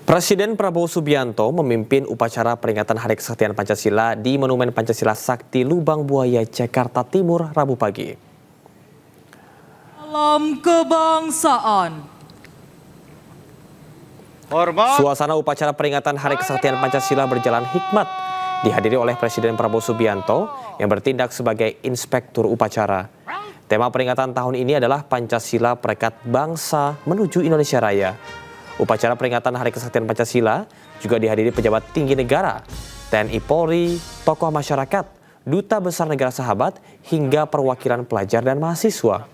Presiden Prabowo Subianto memimpin upacara peringatan Hari Kesaktian Pancasila di Monumen Pancasila Sakti Lubang Buaya, Jakarta Timur, Rabu pagi. Salam kebangsaan. Hormat. Suasana upacara peringatan Hari Kesaktian Pancasila berjalan hikmat, dihadiri oleh Presiden Prabowo Subianto yang bertindak sebagai inspektur upacara. Tema peringatan tahun ini adalah Pancasila Perekat Bangsa Menuju Indonesia Raya. Upacara peringatan Hari Kesaktian Pancasila juga dihadiri pejabat tinggi negara, TNI Polri, tokoh masyarakat, duta besar negara sahabat, hingga perwakilan pelajar dan mahasiswa.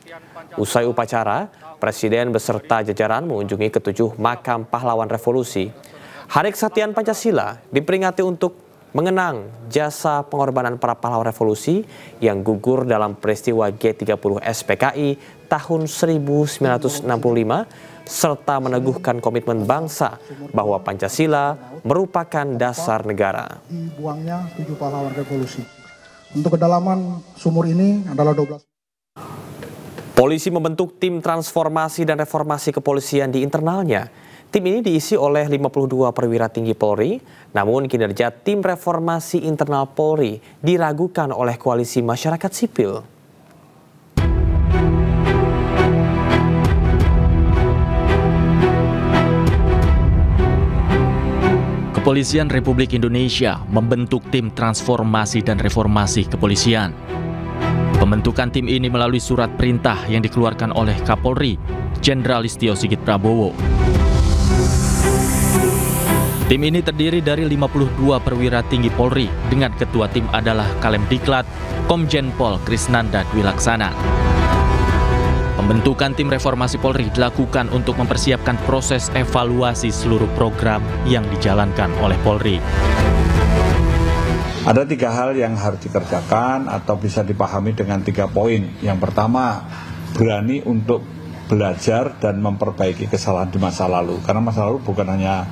Usai upacara, Presiden beserta jajaran mengunjungi ketujuh makam pahlawan revolusi. Hari Kesaktian Pancasila diperingati untuk mengenang jasa pengorbanan para pahlawan revolusi yang gugur dalam peristiwa G30 SPKI tahun 1965 serta meneguhkan komitmen bangsa bahwa Pancasila merupakan dasar negara. Dibuangnya 7 pahlawan revolusi. Untuk kedalaman sumur ini adalah 12. Polisi membentuk tim transformasi dan reformasi kepolisian di internalnya. Tim ini diisi oleh 52 perwira tinggi Polri, namun kinerja tim reformasi internal Polri diragukan oleh koalisi masyarakat sipil. Kepolisian Republik Indonesia membentuk tim transformasi dan reformasi kepolisian. Pembentukan tim ini melalui surat perintah yang dikeluarkan oleh Kapolri, Jenderal Listio Sigit Prabowo. Tim ini terdiri dari 52 perwira tinggi Polri dengan ketua tim adalah Kalemdiklat Komjen Pol Krisnanda Dwi Laksana. Pembentukan tim reformasi Polri dilakukan untuk mempersiapkan proses evaluasi seluruh program yang dijalankan oleh Polri. Ada 3 hal yang harus dikerjakan atau bisa dipahami dengan 3 poin. Yang pertama, berani untuk belajar dan memperbaiki kesalahan di masa lalu. Karena masa lalu bukan hanya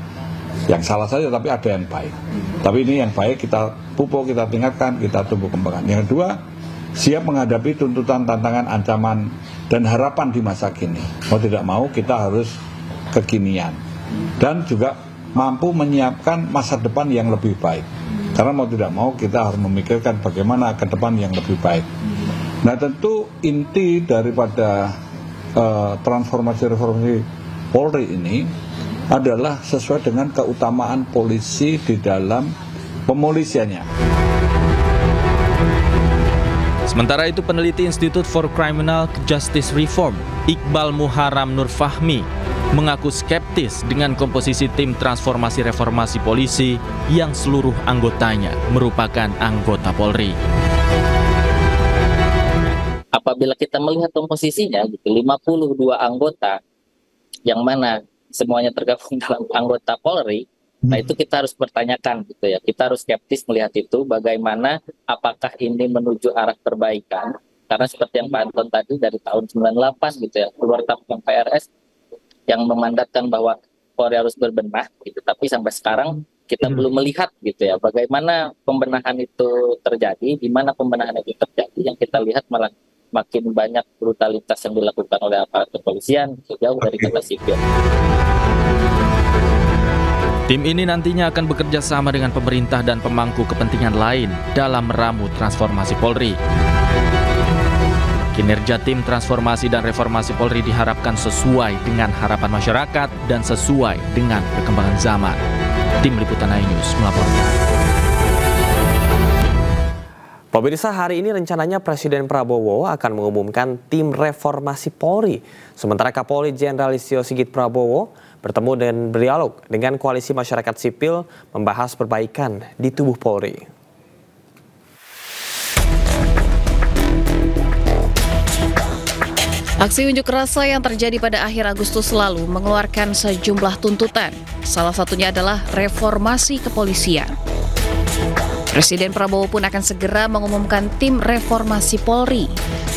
yang salah saja, tapi ada yang baik. Tapi ini yang baik kita pupuk, kita tingkatkan, kita tumbuh kembangkan. Yang kedua, siap menghadapi tuntutan, tantangan, ancaman, dan harapan di masa kini. Mau tidak mau kita harus kekinian. Dan juga mampu menyiapkan masa depan yang lebih baik. Karena mau tidak mau kita harus memikirkan bagaimana ke depan yang lebih baik. Nah tentu inti daripada transformasi reformasi Polri ini adalah sesuai dengan keutamaan polisi di dalam pemolisiannya. Sementara itu, peneliti Institute for Criminal Justice Reform, Iqbal Muharram Nur Fahmi, mengaku skeptis dengan komposisi tim transformasi reformasi polisi yang seluruh anggotanya merupakan anggota Polri. Apabila kita melihat komposisinya, 52 anggota, yang mana semuanya tergabung dalam anggota Polri, nah itu kita harus bertanyakan gitu ya. Kita harus skeptis melihat itu, bagaimana apakah ini menuju arah perbaikan. Karena seperti yang Pak Anton tadi dari tahun 98 gitu ya, keluar Tabungan PRS yang memandatkan bahwa Polri harus berbenah gitu. Tapi sampai sekarang kita belum melihat gitu ya, bagaimana pembenahan itu terjadi, di mana pembenahan itu terjadi. Yang kita lihat malah makin banyak brutalitas yang dilakukan oleh aparat kepolisian jauh dari kata sipil. Tim ini nantinya akan bekerja sama dengan pemerintah dan pemangku kepentingan lain dalam meramu transformasi Polri. Kinerja tim transformasi dan reformasi Polri diharapkan sesuai dengan harapan masyarakat dan sesuai dengan perkembangan zaman. Tim Liputan iNews melaporkan. Pemirsa, hari ini rencananya Presiden Prabowo akan mengumumkan tim reformasi Polri. Sementara Kapolri Jenderal Listio Sigit Prabowo bertemu dan berdialog dengan koalisi masyarakat sipil membahas perbaikan di tubuh Polri. Aksi unjuk rasa yang terjadi pada akhir Agustus lalu mengeluarkan sejumlah tuntutan. Salah satunya adalah reformasi kepolisian. Presiden Prabowo pun akan segera mengumumkan tim reformasi Polri.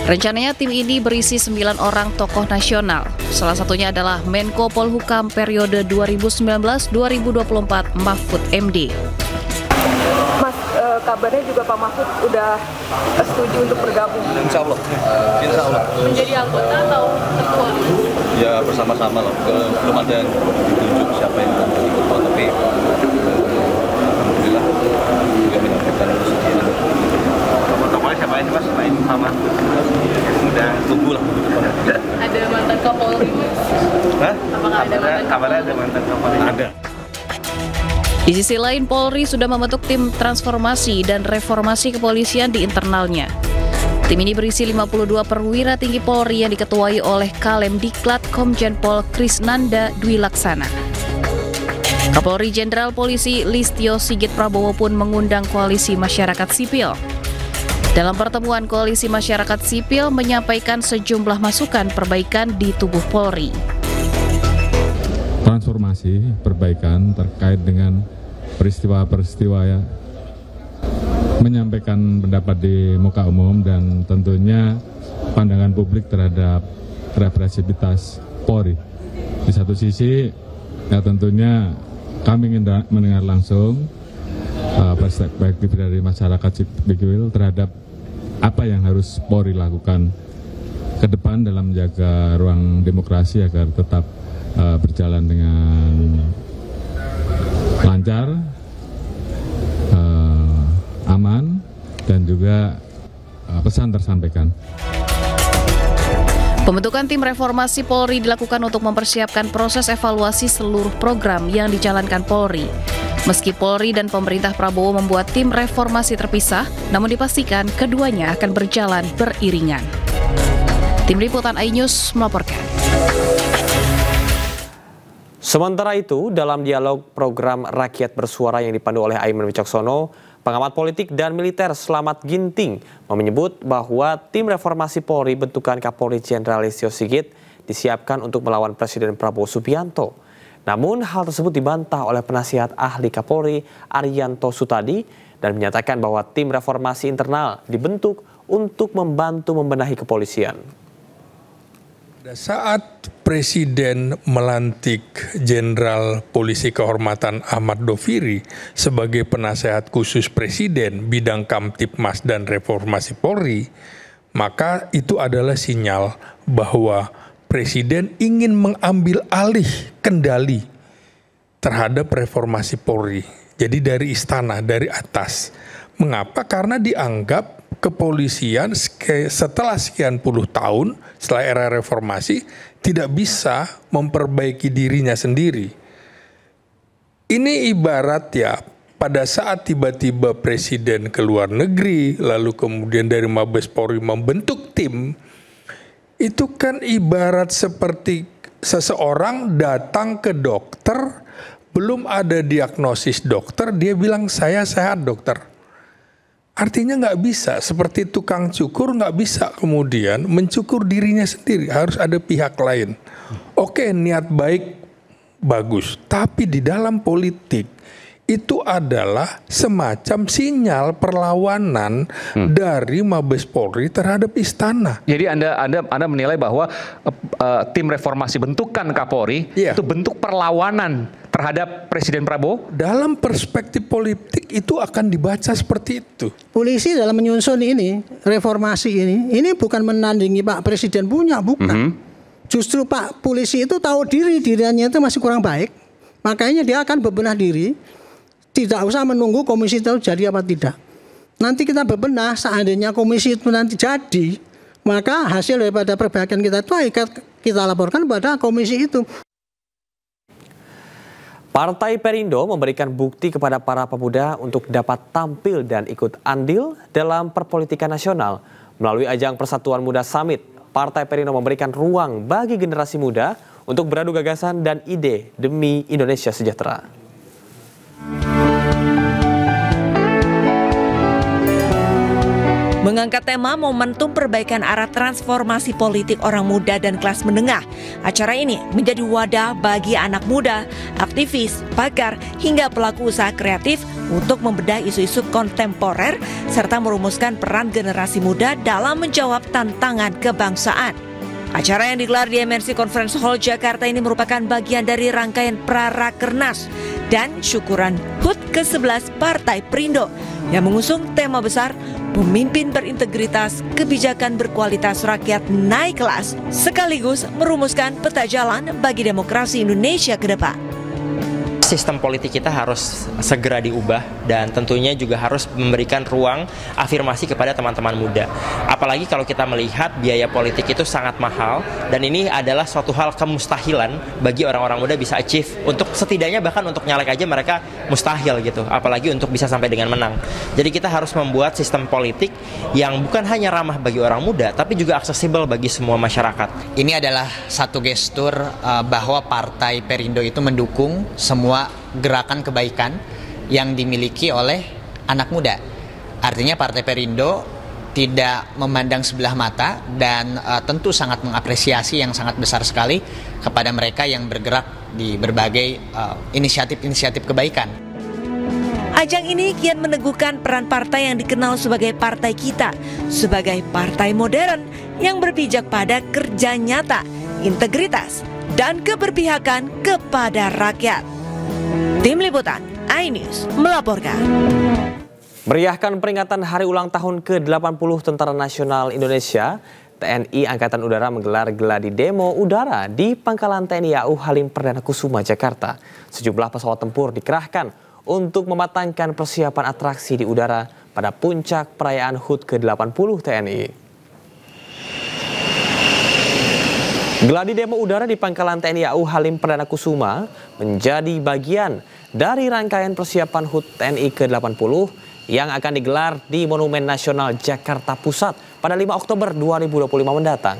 Rencananya tim ini berisi 9 orang tokoh nasional. Salah satunya adalah Menko Polhukam periode 2019-2024 Mahfud MD. Mas, kabarnya juga Pak Mahfud udah setuju untuk bergabung. Insya Allah. Menjadi anggota atau ketua? Ya bersama-sama loh. Belum ada yang ditunjuk siapa yang akan jadi ketua. ada mantan Kapolri? Ada. Di sisi lain, Polri sudah membentuk tim transformasi dan reformasi kepolisian di internalnya. Tim ini berisi 52 perwira tinggi Polri yang diketuai oleh Kalem Diklat Komjen Pol Krisnanda Dwi Laksana. Kapolri Jenderal Polisi Listio Sigit Prabowo pun mengundang koalisi masyarakat sipil. Dalam pertemuan, koalisi masyarakat sipil menyampaikan sejumlah masukan perbaikan di tubuh Polri. Transformasi, perbaikan terkait dengan peristiwa-peristiwa ya, menyampaikan pendapat di muka umum dan tentunya pandangan publik terhadap represivitas Polri. Di satu sisi, ya tentunya kami ingin mendengar langsung perspektif dari masyarakat sipil terhadap apa yang harus Polri lakukan ke depan dalam menjaga ruang demokrasi agar tetap berjalan dengan lancar, aman, dan juga pesan tersampaikan. Pembentukan tim reformasi Polri dilakukan untuk mempersiapkan proses evaluasi seluruh program yang dijalankan Polri. Meski Polri dan pemerintah Prabowo membuat tim reformasi terpisah, namun dipastikan keduanya akan berjalan beriringan. Tim Liputan iNews melaporkan. Sementara itu, dalam dialog program Rakyat Bersuara yang dipandu oleh Aiman Wicaksono, pengamat politik dan militer Slamet Ginting menyebut bahwa tim reformasi Polri bentukan Kapolri Jenderal Listio Sigit disiapkan untuk melawan Presiden Prabowo Subianto. Namun hal tersebut dibantah oleh penasihat ahli Kapolri Arianto Sutadi dan menyatakan bahwa tim reformasi internal dibentuk untuk membantu membenahi kepolisian. Pada saat Presiden melantik Jenderal Polisi Kehormatan Ahmad Doviri sebagai penasehat khusus Presiden bidang Kamtibmas dan Reformasi Polri, maka itu adalah sinyal bahwa Presiden ingin mengambil alih kendali terhadap reformasi Polri. Jadi dari istana, dari atas. Mengapa? Karena dianggap kepolisian setelah sekian puluh tahun, setelah era reformasi, tidak bisa memperbaiki dirinya sendiri. Ini ibarat ya, pada saat tiba-tiba Presiden ke luar negeri, lalu kemudian dari Mabes Polri membentuk tim, itu kan ibarat seperti seseorang datang ke dokter, belum ada diagnosis dokter, dia bilang saya sehat dokter. Artinya nggak bisa, seperti tukang cukur nggak bisa kemudian mencukur dirinya sendiri, harus ada pihak lain. Oke, niat baik bagus, tapi di dalam politik itu adalah semacam sinyal perlawanan dari Mabes Polri terhadap istana. Jadi Anda menilai bahwa tim reformasi bentukan Kapolri itu bentuk perlawanan terhadap Presiden Prabowo? Dalam perspektif politik itu akan dibaca seperti itu. Polisi dalam menyusun ini, reformasi ini bukan menandingi Pak Presiden punya, bukan. Justru Pak Polisi itu tahu dirinya itu masih kurang baik, makanya dia akan bebenah diri. Tidak usah menunggu komisi itu jadi apa tidak. Nanti kita bebenah, seandainya komisi itu nanti jadi, maka hasil daripada perbaikan kita itu kita laporkan pada komisi itu. Partai Perindo memberikan bukti kepada para pemuda untuk dapat tampil dan ikut andil dalam perpolitikan nasional. Melalui ajang Persatuan Muda Summit, Partai Perindo memberikan ruang bagi generasi muda untuk beradu gagasan dan ide demi Indonesia sejahtera. Mengangkat tema momentum perbaikan arah transformasi politik orang muda dan kelas menengah. Acara ini menjadi wadah bagi anak muda, aktivis, pakar, hingga pelaku usaha kreatif untuk membedah isu-isu kontemporer serta merumuskan peran generasi muda dalam menjawab tantangan kebangsaan. Acara yang digelar di MNC Conference Hall Jakarta ini merupakan bagian dari rangkaian Prarakernas dan syukuran HUT ke-11 Partai Perindo yang mengusung tema besar Pemimpin berintegritas, kebijakan berkualitas rakyat naik kelas, sekaligus merumuskan peta jalan bagi demokrasi Indonesia ke depan. sistem politik kita harus segera diubah dan tentunya juga harus memberikan ruang afirmasi kepada teman-teman muda. Apalagi kalau kita melihat biaya politik itu sangat mahal dan ini adalah suatu hal kemustahilan bagi orang-orang muda bisa achieve untuk setidaknya bahkan untuk nyalek aja mereka mustahil gitu, apalagi untuk bisa sampai dengan menang. Jadi kita harus membuat sistem politik yang bukan hanya ramah bagi orang muda tapi juga aksesibel bagi semua masyarakat. Ini adalah satu gestur bahwa Partai Perindo itu mendukung semua gerakan kebaikan yang dimiliki oleh anak muda. Artinya Partai Perindo tidak memandang sebelah mata dan tentu sangat mengapresiasi yang sangat besar sekali kepada mereka yang bergerak di berbagai inisiatif-inisiatif kebaikan. Ajang ini kian meneguhkan peran partai yang dikenal sebagai partai kita, sebagai partai modern yang berpijak pada kerja nyata, integritas, dan keberpihakan kepada rakyat. Tim Liputan iNews melaporkan. Meriahkan peringatan hari ulang tahun ke-80 Tentara Nasional Indonesia, TNI Angkatan Udara menggelar gladi demo udara di Pangkalan TNI AU Halim Perdana Kusuma, Jakarta. Sejumlah pesawat tempur dikerahkan untuk mematangkan persiapan atraksi di udara pada puncak perayaan HUT ke-80 TNI. Gladi demo udara di Pangkalan TNI AU Halim Perdana Kusuma menjadi bagian dari rangkaian persiapan HUT TNI ke-80 yang akan digelar di Monumen Nasional Jakarta Pusat pada 5 Oktober 2025 mendatang.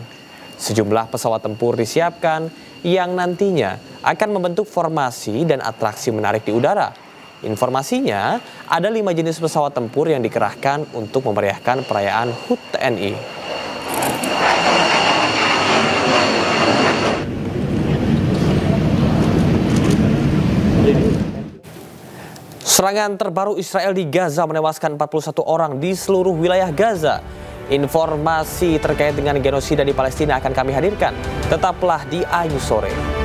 Sejumlah pesawat tempur disiapkan yang nantinya akan membentuk formasi dan atraksi menarik di udara. Informasinya, ada 5 jenis pesawat tempur yang dikerahkan untuk memeriahkan perayaan HUT TNI. Serangan terbaru Israel di Gaza menewaskan 41 orang di seluruh wilayah Gaza. Informasi terkait dengan genosida di Palestina akan kami hadirkan. Tetaplah di iNews Sore.